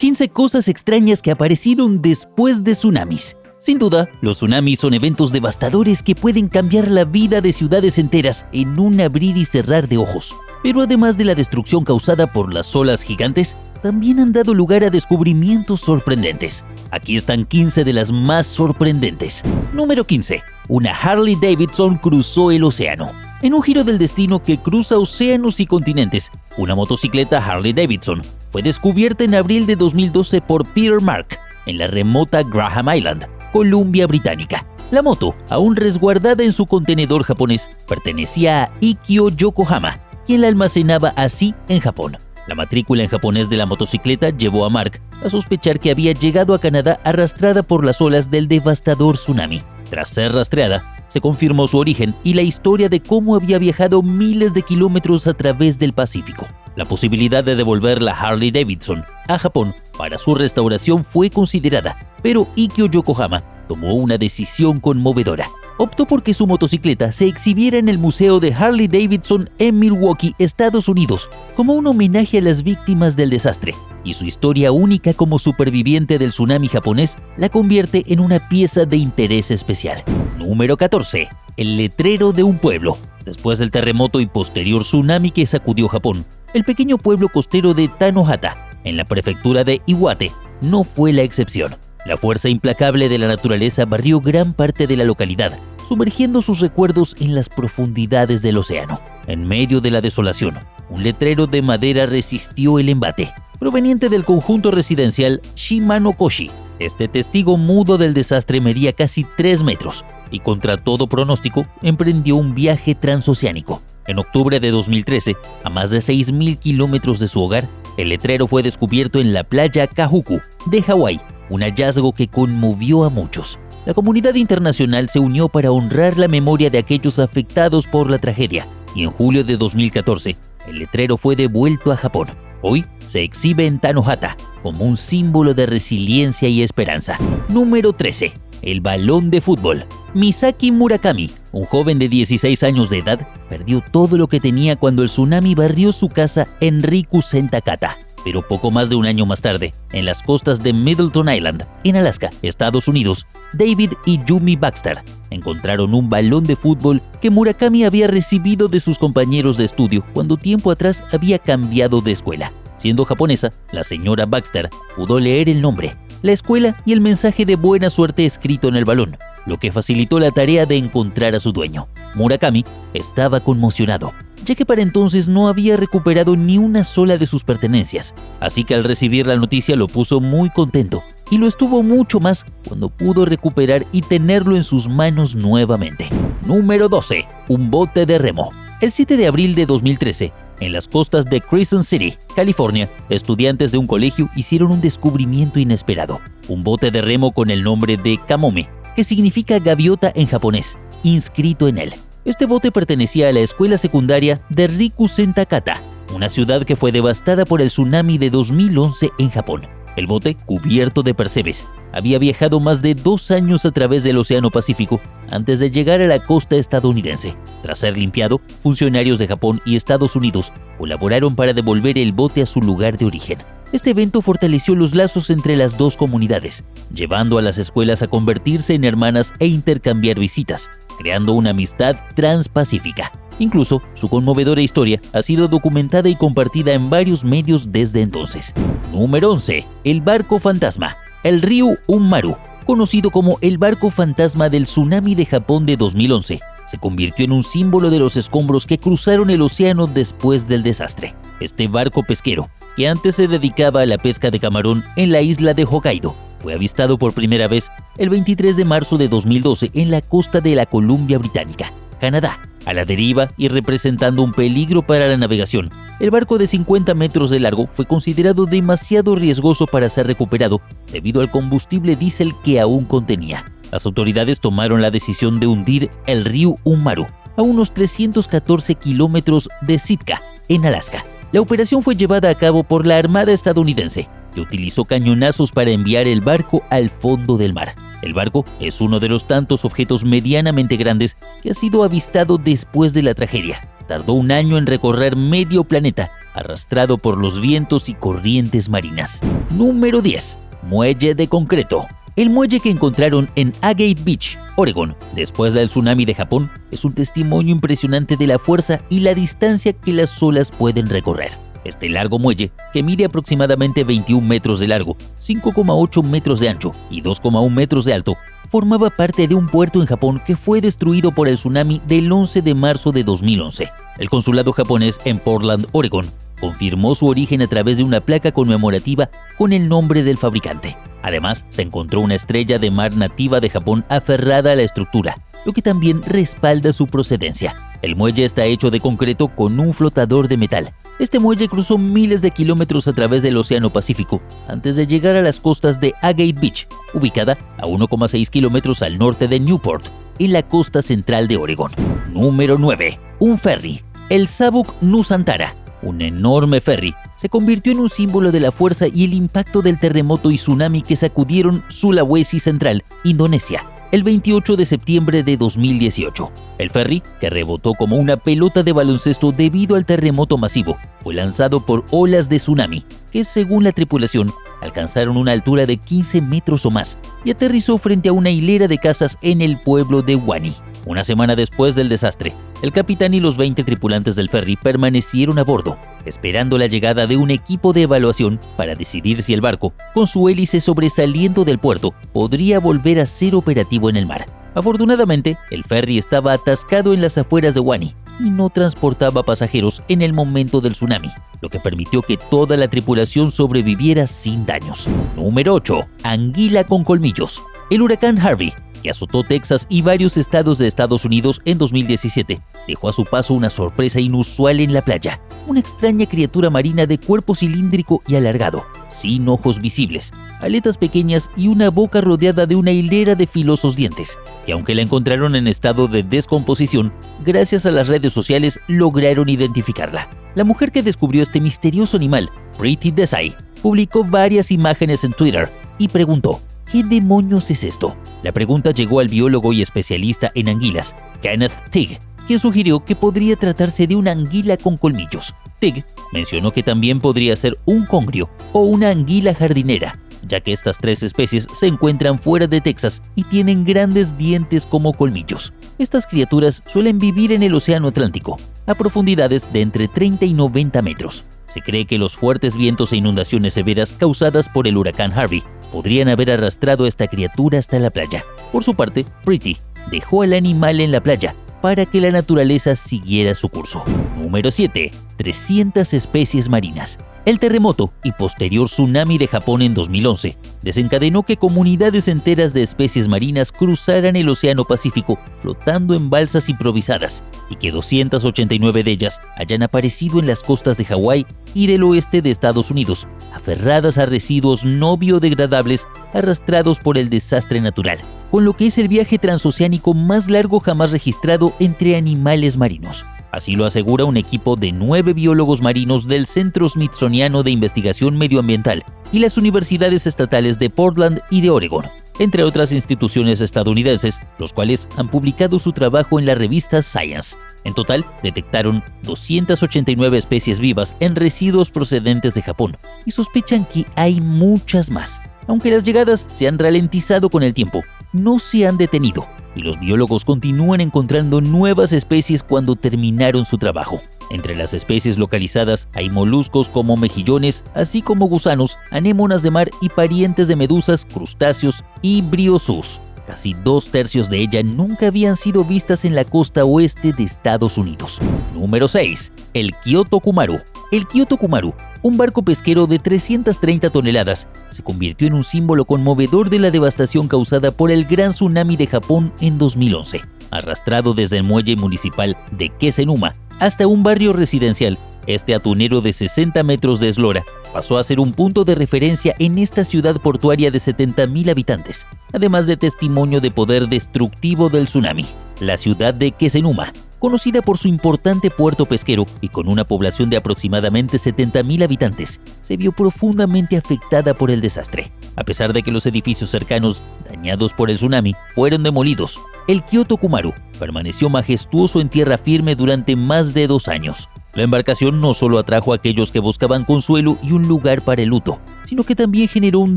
15 cosas extrañas que aparecieron después de tsunamis. Sin duda, los tsunamis son eventos devastadores que pueden cambiar la vida de ciudades enteras en un abrir y cerrar de ojos. Pero además de la destrucción causada por las olas gigantes, también han dado lugar a descubrimientos sorprendentes. Aquí están 15 de las más sorprendentes. Número 15. Una Harley Davidson cruzó el océano. En un giro del destino que cruza océanos y continentes, una motocicleta Harley Davidson fue descubierta en abril de 2012 por Peter Mark en la remota Graham Island, Columbia Británica. La moto, aún resguardada en su contenedor japonés, pertenecía a Ikkyo Yokohama, quien la almacenaba así en Japón. La matrícula en japonés de la motocicleta llevó a Mark a sospechar que había llegado a Canadá arrastrada por las olas del devastador tsunami. Tras ser rastreada, se confirmó su origen y la historia de cómo había viajado miles de kilómetros a través del Pacífico. La posibilidad de devolver la Harley Davidson a Japón para su restauración fue considerada, pero Ikkyo Yokohama tomó una decisión conmovedora. Optó por que su motocicleta se exhibiera en el Museo de Harley Davidson en Milwaukee, Estados Unidos, como un homenaje a las víctimas del desastre, y su historia única como superviviente del tsunami japonés la convierte en una pieza de interés especial. Número 14. El letrero de un pueblo. Después del terremoto y posterior tsunami que sacudió Japón, el pequeño pueblo costero de Tanohata, en la prefectura de Iwate, no fue la excepción. La fuerza implacable de la naturaleza barrió gran parte de la localidad, sumergiendo sus recuerdos en las profundidades del océano. En medio de la desolación, un letrero de madera resistió el embate, proveniente del conjunto residencial Shimanokoshi. Este testigo mudo del desastre medía casi 3 metros y contra todo pronóstico emprendió un viaje transoceánico. En octubre de 2013, a más de 6.000 kilómetros de su hogar, el letrero fue descubierto en la playa Kahuku de Hawái, un hallazgo que conmovió a muchos. La comunidad internacional se unió para honrar la memoria de aquellos afectados por la tragedia, y en julio de 2014, el letrero fue devuelto a Japón. Hoy se exhibe en Tanohata como un símbolo de resiliencia y esperanza. Número 13. El balón de fútbol. Misaki Murakami, un joven de 16 años de edad, perdió todo lo que tenía cuando el tsunami barrió su casa en Rikusentakata. Pero poco más de un año más tarde, en las costas de Middleton Island, en Alaska, Estados Unidos, David y Yumi Baxter encontraron un balón de fútbol que Murakami había recibido de sus compañeros de estudio cuando tiempo atrás había cambiado de escuela. Siendo japonesa, la señora Baxter pudo leer el nombre, la escuela y el mensaje de buena suerte escrito en el balón, lo que facilitó la tarea de encontrar a su dueño. Murakami estaba conmocionado, ya que para entonces no había recuperado ni una sola de sus pertenencias, así que al recibir la noticia lo puso muy contento, y lo estuvo mucho más cuando pudo recuperar y tenerlo en sus manos nuevamente. Número 12. Un bote de remo. El 7 de abril de 2013, en las costas de Crescent City, California, estudiantes de un colegio hicieron un descubrimiento inesperado. Un bote de remo con el nombre de Kamome, que significa gaviota en japonés, inscrito en él. Este bote pertenecía a la escuela secundaria de Rikusentakata, una ciudad que fue devastada por el tsunami de 2011 en Japón. El bote, cubierto de percebes, había viajado más de 2 años a través del Océano Pacífico antes de llegar a la costa estadounidense. Tras ser limpiado, funcionarios de Japón y Estados Unidos colaboraron para devolver el bote a su lugar de origen. Este evento fortaleció los lazos entre las dos comunidades, llevando a las escuelas a convertirse en hermanas e intercambiar visitas, creando una amistad transpacífica. Incluso, su conmovedora historia ha sido documentada y compartida en varios medios desde entonces. Número 11. El barco fantasma. El Ryu Unmaru, conocido como el barco fantasma del tsunami de Japón de 2011, se convirtió en un símbolo de los escombros que cruzaron el océano después del desastre. Este barco pesquero, que antes se dedicaba a la pesca de camarón en la isla de Hokkaido, fue avistado por primera vez el 23 de marzo de 2012 en la costa de la Columbia Británica, Canadá. A la deriva y representando un peligro para la navegación, el barco de 50 metros de largo fue considerado demasiado riesgoso para ser recuperado debido al combustible diésel que aún contenía. Las autoridades tomaron la decisión de hundir el Ryu Unmaru a unos 314 kilómetros de Sitka, en Alaska. La operación fue llevada a cabo por la Armada estadounidense, que utilizó cañonazos para enviar el barco al fondo del mar. El barco es uno de los tantos objetos medianamente grandes que ha sido avistado después de la tragedia. Tardó un año en recorrer medio planeta, arrastrado por los vientos y corrientes marinas. Número 10. Muelle de concreto. El muelle que encontraron en Agate Beach, Oregón, después del tsunami de Japón, es un testimonio impresionante de la fuerza y la distancia que las olas pueden recorrer. Este largo muelle, que mide aproximadamente 21 metros de largo, 5,8 metros de ancho y 2,1 metros de alto, formaba parte de un puerto en Japón que fue destruido por el tsunami del 11 de marzo de 2011. El consulado japonés en Portland, Oregón, confirmó su origen a través de una placa conmemorativa con el nombre del fabricante. Además, se encontró una estrella de mar nativa de Japón aferrada a la estructura, lo que también respalda su procedencia. El muelle está hecho de concreto con un flotador de metal. Este muelle cruzó miles de kilómetros a través del Océano Pacífico antes de llegar a las costas de Agate Beach, ubicada a 1,6 kilómetros al norte de Newport, en la costa central de Oregón. Número 9. Un ferry. El Sabuk Nusantara, un enorme ferry, se convirtió en un símbolo de la fuerza y el impacto del terremoto y tsunami que sacudieron Sulawesi Central, Indonesia, el 28 de septiembre de 2018. El ferry, que rebotó como una pelota de baloncesto debido al terremoto masivo, fue lanzado por olas de tsunami, que según la tripulación, alcanzaron una altura de 15 metros o más y aterrizó frente a una hilera de casas en el pueblo de Wani. Una semana después del desastre, el capitán y los 20 tripulantes del ferry permanecieron a bordo, esperando la llegada de un equipo de evaluación para decidir si el barco, con su hélice sobresaliendo del puerto, podría volver a ser operativo en el mar. Afortunadamente, el ferry estaba atascado en las afueras de Wani y no transportaba pasajeros en el momento del tsunami, lo que permitió que toda la tripulación sobreviviera sin daños. Número 8. Anguila con colmillos. El huracán Harvey, que azotó Texas y varios estados de Estados Unidos en 2017, dejó a su paso una sorpresa inusual en la playa. Una extraña criatura marina de cuerpo cilíndrico y alargado, sin ojos visibles, aletas pequeñas y una boca rodeada de una hilera de filosos dientes, que aunque la encontraron en estado de descomposición, gracias a las redes sociales lograron identificarla. La mujer que descubrió este misterioso animal, Preeti Desai, publicó varias imágenes en Twitter y preguntó: ¿qué demonios es esto? La pregunta llegó al biólogo y especialista en anguilas, Kenneth Tigg, quien sugirió que podría tratarse de una anguila con colmillos. Tigg mencionó que también podría ser un congrio o una anguila jardinera, ya que estas tres especies se encuentran fuera de Texas y tienen grandes dientes como colmillos. Estas criaturas suelen vivir en el Océano Atlántico, a profundidades de entre 30 y 90 metros. Se cree que los fuertes vientos e inundaciones severas causadas por el huracán Harvey podrían haber arrastrado a esta criatura hasta la playa. Por su parte, Preeti dejó al animal en la playa para que la naturaleza siguiera su curso. Número 7. 300 especies marinas. El terremoto y posterior tsunami de Japón en 2011 desencadenó que comunidades enteras de especies marinas cruzaran el Océano Pacífico flotando en balsas improvisadas y que 289 de ellas hayan aparecido en las costas de Hawái y del oeste de Estados Unidos, aferradas a residuos no biodegradables arrastrados por el desastre natural, con lo que es el viaje transoceánico más largo jamás registrado entre animales marinos. Así lo asegura un equipo de 9 biólogos marinos del Centro Smithsoniano de Investigación Medioambiental y las universidades estatales de Portland y de Oregón, entre otras instituciones estadounidenses, los cuales han publicado su trabajo en la revista Science. En total, detectaron 289 especies vivas en residuos procedentes de Japón y sospechan que hay muchas más. Aunque las llegadas se han ralentizado con el tiempo, no se han detenido y los biólogos continúan encontrando nuevas especies cuando terminaron su trabajo. Entre las especies localizadas hay moluscos como mejillones, así como gusanos, anémonas de mar y parientes de medusas, crustáceos y briozoos. Casi 2/3 de ellas nunca habían sido vistas en la costa oeste de Estados Unidos. Número 6. El Kyoto Kumaru. El Kyoto Kumaru, un barco pesquero de 330 toneladas, se convirtió en un símbolo conmovedor de la devastación causada por el gran tsunami de Japón en 2011. Arrastrado desde el muelle municipal de Kesenuma hasta un barrio residencial, este atunero de 60 metros de eslora pasó a ser un punto de referencia en esta ciudad portuaria de 70,000 habitantes, además de testimonio de poder destructivo del tsunami. La ciudad de Kesenuma, conocida por su importante puerto pesquero y con una población de aproximadamente 70,000 habitantes, se vio profundamente afectada por el desastre. A pesar de que los edificios cercanos, dañados por el tsunami, fueron demolidos, el Kyoto Kumaru permaneció majestuoso en tierra firme durante más de 2 años. La embarcación no solo atrajo a aquellos que buscaban consuelo y un lugar para el luto, sino que también generó un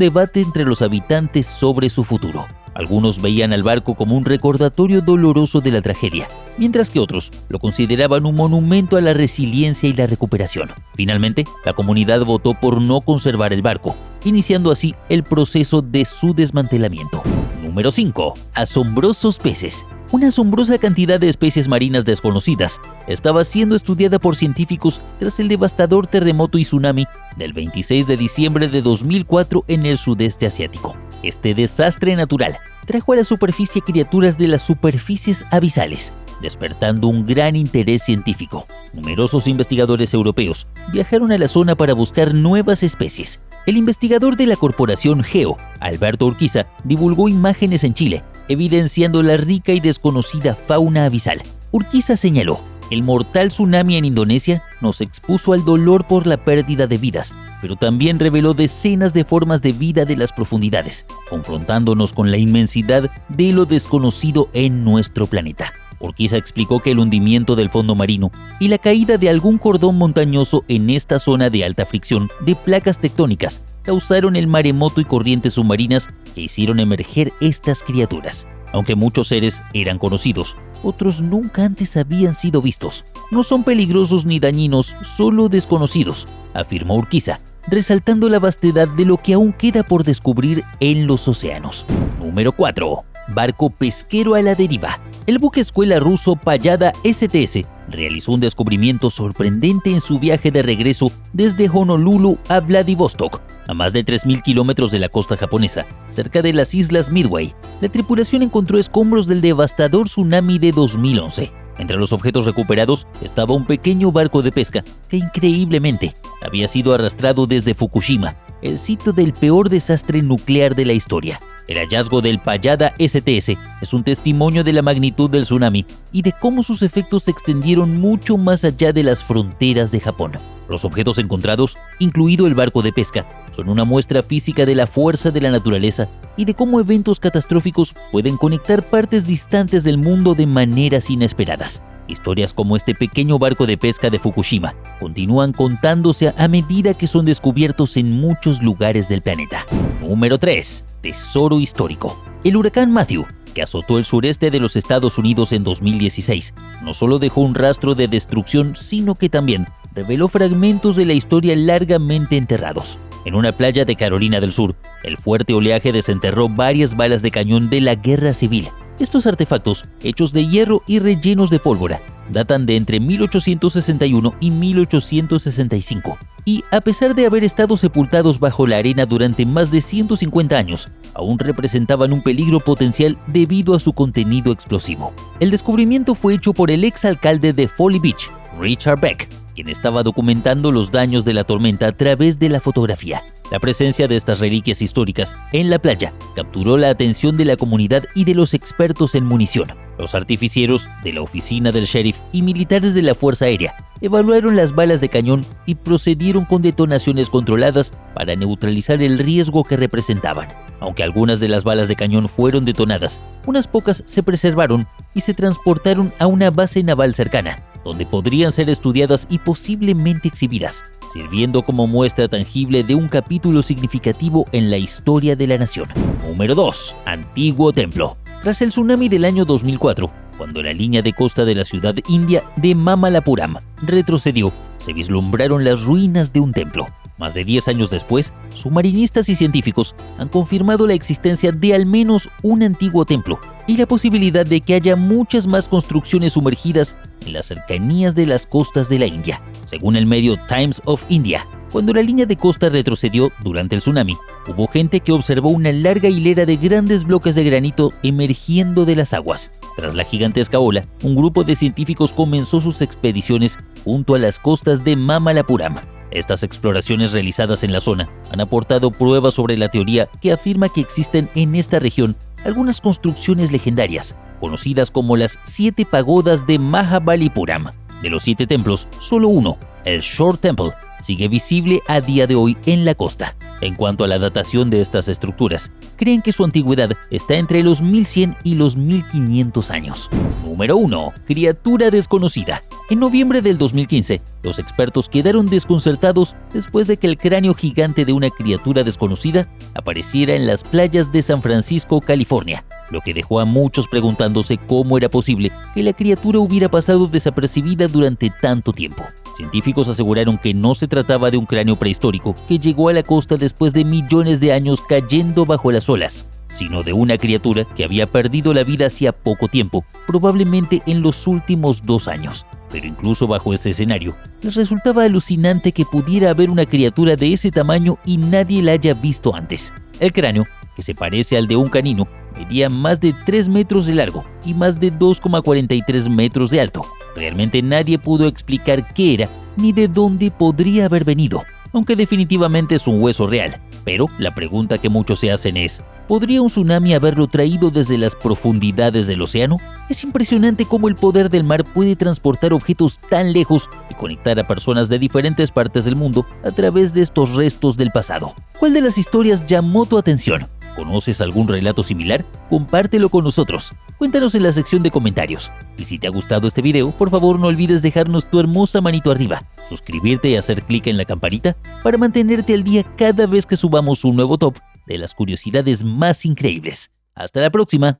debate entre los habitantes sobre su futuro. Algunos veían al barco como un recordatorio doloroso de la tragedia, mientras que otros lo consideraban un monumento a la resiliencia y la recuperación. Finalmente, la comunidad votó por no conservar el barco, iniciando así el proceso de su desmantelamiento. Número 5. Asombrosos peces. Una asombrosa cantidad de especies marinas desconocidas estaba siendo estudiada por científicos tras el devastador terremoto y tsunami del 26 de diciembre de 2004 en el sudeste asiático. Este desastre natural trajo a la superficie criaturas de las superficies abisales, despertando un gran interés científico. Numerosos investigadores europeos viajaron a la zona para buscar nuevas especies. El investigador de la corporación GEO, Alberto Urquiza, divulgó imágenes en Chile, evidenciando la rica y desconocida fauna abisal. Urquiza señaló: el mortal tsunami en Indonesia nos expuso al dolor por la pérdida de vidas, pero también reveló decenas de formas de vida de las profundidades, confrontándonos con la inmensidad de lo desconocido en nuestro planeta. Urquiza explicó que el hundimiento del fondo marino y la caída de algún cordón montañoso en esta zona de alta fricción de placas tectónicas causaron el maremoto y corrientes submarinas que hicieron emerger estas criaturas. Aunque muchos seres eran conocidos, otros nunca antes habían sido vistos. No son peligrosos ni dañinos, solo desconocidos, afirmó Urquiza, resaltando la vastedad de lo que aún queda por descubrir en los océanos. Número 4. Barco pesquero a la deriva. El buque escuela ruso Pallada STS realizó un descubrimiento sorprendente en su viaje de regreso desde Honolulu a Vladivostok, a más de 3.000 kilómetros de la costa japonesa, cerca de las islas Midway. La tripulación encontró escombros del devastador tsunami de 2011. Entre los objetos recuperados estaba un pequeño barco de pesca que increíblemente había sido arrastrado desde Fukushima, el sitio del peor desastre nuclear de la historia. El hallazgo del Pallada STS es un testimonio de la magnitud del tsunami y de cómo sus efectos se extendieron mucho más allá de las fronteras de Japón. Los objetos encontrados, incluido el barco de pesca, son una muestra física de la fuerza de la naturaleza y de cómo eventos catastróficos pueden conectar partes distantes del mundo de maneras inesperadas. Historias como este pequeño barco de pesca de Fukushima continúan contándose a medida que son descubiertos en muchos lugares del planeta. Número 3. Tesoro histórico. El huracán Matthew, que azotó el sureste de los Estados Unidos en 2016, no solo dejó un rastro de destrucción, sino que también reveló fragmentos de la historia largamente enterrados. En una playa de Carolina del Sur, el fuerte oleaje desenterró varias balas de cañón de la Guerra Civil. Estos artefactos, hechos de hierro y rellenos de pólvora, datan de entre 1861 y 1865, y a pesar de haber estado sepultados bajo la arena durante más de 150 años, aún representaban un peligro potencial debido a su contenido explosivo. El descubrimiento fue hecho por el exalcalde de Folly Beach, Richard Beck, quien estaba documentando los daños de la tormenta a través de la fotografía. La presencia de estas reliquias históricas en la playa capturó la atención de la comunidad y de los expertos en munición. Los artificieros de la oficina del sheriff y militares de la Fuerza Aérea evaluaron las balas de cañón y procedieron con detonaciones controladas para neutralizar el riesgo que representaban. Aunque algunas de las balas de cañón fueron detonadas, unas pocas se preservaron y se transportaron a una base naval cercana, donde podrían ser estudiadas y posiblemente exhibidas, sirviendo como muestra tangible de un capítulo significativo en la historia de la nación. Número 2. Antiguo templo. Tras el tsunami del año 2004, cuando la línea de costa de la ciudad india de Mamallapuram retrocedió, se vislumbraron las ruinas de un templo. Más de 10 años después, submarinistas y científicos han confirmado la existencia de al menos un antiguo templo y la posibilidad de que haya muchas más construcciones sumergidas en las cercanías de las costas de la India. Según el medio Times of India, cuando la línea de costa retrocedió durante el tsunami, hubo gente que observó una larga hilera de grandes bloques de granito emergiendo de las aguas. Tras la gigantesca ola, un grupo de científicos comenzó sus expediciones junto a las costas de Mamallapuram. Estas exploraciones realizadas en la zona han aportado pruebas sobre la teoría que afirma que existen en esta región algunas construcciones legendarias, conocidas como las 7 pagodas de Mahabalipuram. De los 7 templos, solo uno, el Shore Temple, sigue visible a día de hoy en la costa. En cuanto a la datación de estas estructuras, creen que su antigüedad está entre los 1100 y los 1500 años. Número 1. Criatura desconocida. En noviembre del 2015, los expertos quedaron desconcertados después de que el cráneo gigante de una criatura desconocida apareciera en las playas de San Francisco, California, lo que dejó a muchos preguntándose cómo era posible que la criatura hubiera pasado desapercibida durante tanto tiempo. Científicos aseguraron que no se trataba de un cráneo prehistórico que llegó a la costa después de millones de años cayendo bajo las olas, sino de una criatura que había perdido la vida hacía poco tiempo, probablemente en los últimos 2 años. Pero incluso bajo este escenario, les resultaba alucinante que pudiera haber una criatura de ese tamaño y nadie la haya visto antes. El cráneo, que se parece al de un canino, medía más de 3 metros de largo y más de 2,43 metros de alto. Realmente nadie pudo explicar qué era ni de dónde podría haber venido, aunque definitivamente es un hueso real. Pero la pregunta que muchos se hacen es, ¿podría un tsunami haberlo traído desde las profundidades del océano? Es impresionante cómo el poder del mar puede transportar objetos tan lejos y conectar a personas de diferentes partes del mundo a través de estos restos del pasado. ¿Cuál de las historias llamó tu atención? ¿Conoces algún relato similar? Compártelo con nosotros. Cuéntanos en la sección de comentarios. Y si te ha gustado este video, por favor no olvides dejarnos tu hermosa manito arriba, suscribirte y hacer clic en la campanita para mantenerte al día cada vez que subamos un nuevo top de las curiosidades más increíbles. ¡Hasta la próxima!